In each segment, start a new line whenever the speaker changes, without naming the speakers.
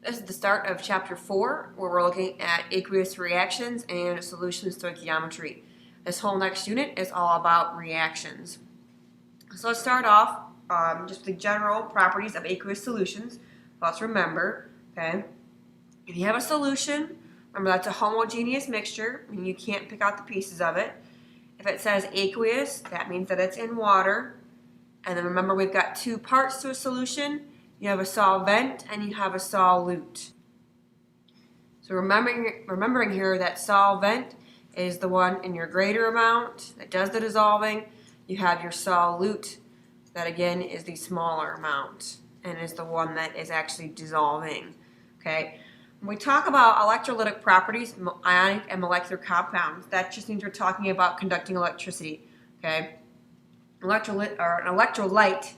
This is the start of chapter 4, where we're looking at aqueous reactions and solution stoichiometry. This whole next unit is all about reactions. So let's start off just the general properties of aqueous solutions. Let's remember, okay, if you have a solution, remember that's a homogeneous mixture, and you can't pick out the pieces of it. If it says aqueous, that means that it's in water. And then remember, we've got two parts to a solution. You have a solvent and you have a solute. So remembering here that solvent is the one in your greater amount that does the dissolving. You have your solute that again is the smaller amount and is the one that is actually dissolving. Okay. When we talk about electrolytic properties, ionic and molecular compounds, that just means we're talking about conducting electricity. Okay. An electrolyte.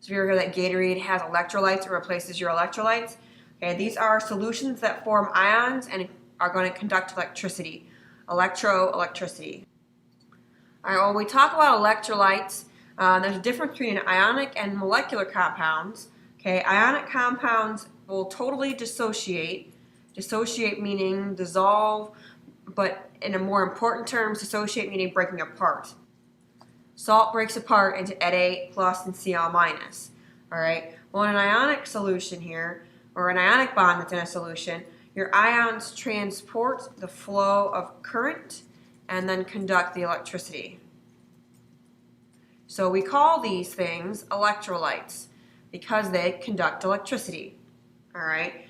So if you ever hear that Gatorade has electrolytes or replaces your electrolytes, okay, these are solutions that form ions and are going to conduct electricity, electricity. All right, when we talk about electrolytes, there's a difference between an ionic and molecular compounds. Okay, ionic compounds will totally dissociate. Dissociate meaning dissolve, but in a more important term, dissociate meaning breaking apart. Salt breaks apart into Na plus and Cl minus. All right. Well, in an ionic solution here, or an ionic bond that's in a solution, your ions transport the flow of current and then conduct the electricity. So we call these things electrolytes because they conduct electricity. All right.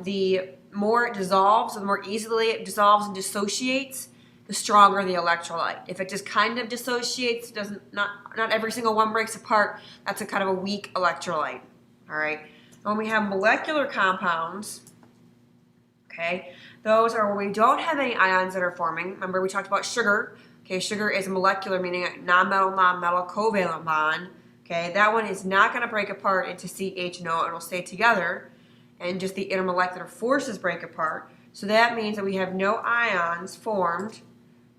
The more it dissolves, the more easily it dissolves and dissociates, the stronger the electrolyte. If it just kind of dissociates, not every single one breaks apart, that's a kind of a weak electrolyte. All right. When we have molecular compounds, okay, those are where we don't have any ions that are forming. Remember we talked about sugar. Okay, sugar is molecular, meaning a non-metal covalent bond. Okay, that one is not going to break apart into CH and O. It will stay together, and just the intermolecular forces break apart. So that means that we have no ions formed,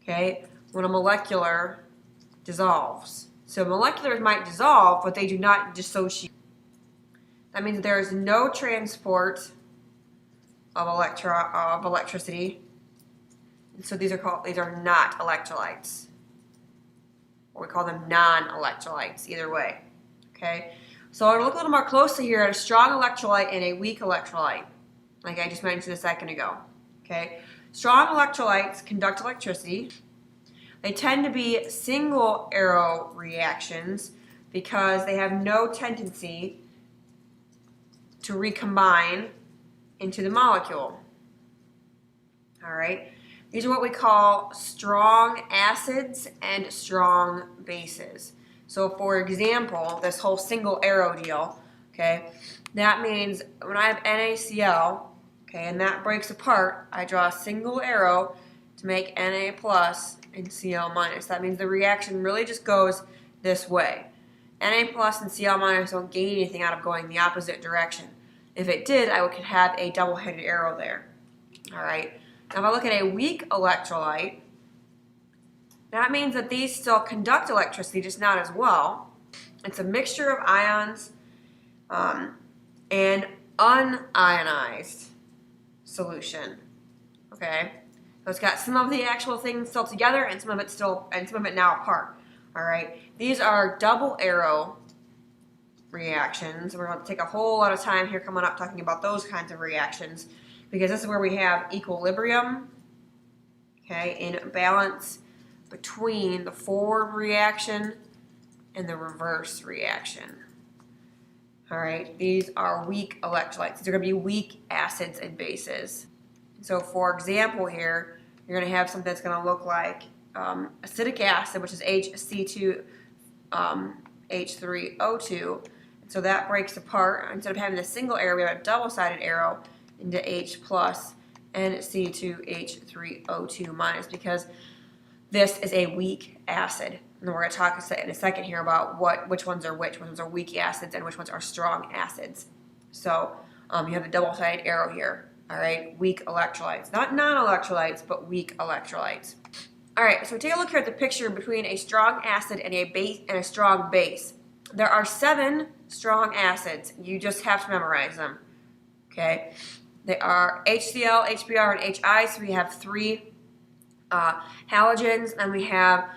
okay, when a molecular dissolves. So moleculars might dissolve, but they do not dissociate. That means there is no transport of electricity. And so these are not electrolytes. Or we call them non-electrolytes, either way. Okay? So I'll look a little more closely here at a strong electrolyte and a weak electrolyte, like I just mentioned a second ago. Okay? Strong electrolytes conduct electricity. They tend to be single arrow reactions because they have no tendency to recombine into the molecule. All right? These are what we call strong acids and strong bases. So for example, this whole single arrow deal, okay, that means when I have NaCl, okay, and that breaks apart, I draw a single arrow to make Na plus and Cl minus. That means the reaction really just goes this way. Na plus and Cl minus don't gain anything out of going the opposite direction. If it did, I could have a double-headed arrow there. All right. Now if I look at a weak electrolyte, that means that these still conduct electricity, just not as well. It's a mixture of ions and unionized solution. Okay, so it's got some of the actual things still together and some of it now apart. All right, these are double arrow reactions. We're going to take a whole lot of time here coming up talking about those kinds of reactions because this is where we have equilibrium. Okay, in balance between the forward reaction and the reverse reaction. All right, these are weak electrolytes. These are going to be weak acids and bases. So for example here, you're going to have something that's going to look like acetic acid, which is HC2, H3O2. So that breaks apart. Instead of having a single arrow, we have a double-sided arrow into H plus and C2H3O2 minus because this is a weak acid. And then we're going to talk in a second here about which ones are weak acids and which ones are strong acids. So you have the double-sided arrow here. All right, weak electrolytes. Not non-electrolytes, but weak electrolytes. All right, so take a look here at the picture between a strong acid and a strong base. There are 7 strong acids. You just have to memorize them. Okay? They are HCl, HBr, and HI. So we have three halogens, and we have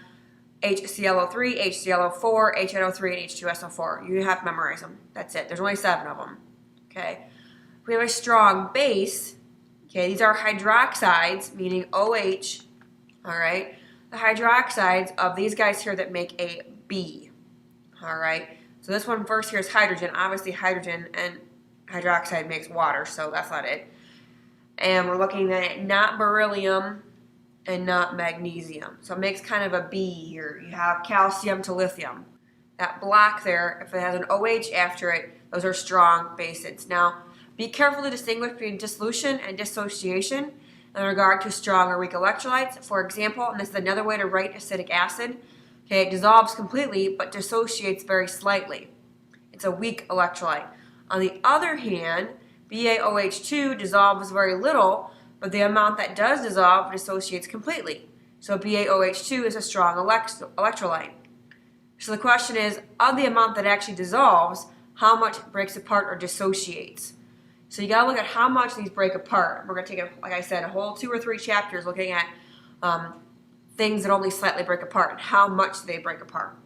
HClO3, HClO4, HNO3, and H2SO4. You have to memorize them. That's it. There's only 7 of them. Okay? We have a strong base. Okay, these are hydroxides, meaning OH. All right? The hydroxides of these guys here that make a B. All right? So this one first here is hydrogen. Obviously, hydrogen and hydroxide makes water, so that's not it. And we're looking at not beryllium and not magnesium. So it makes kind of a B here. You have calcium to lithium. That black there, if it has an OH after it, those are strong bases. Now, be careful to distinguish between dissolution and dissociation in regard to strong or weak electrolytes. For example, and this is another way to write acetic acid, okay, it dissolves completely but dissociates very slightly. It's a weak electrolyte. On the other hand, BaOH2 dissolves very little, but the amount that does dissolve dissociates completely. So BaOH2 is a strong electrolyte. So the question is, of the amount that actually dissolves, how much breaks apart or dissociates? So you got to look at how much these break apart. We're going to take, like I said, a whole 2 or 3 chapters looking at things that only slightly break apart and how much they break apart.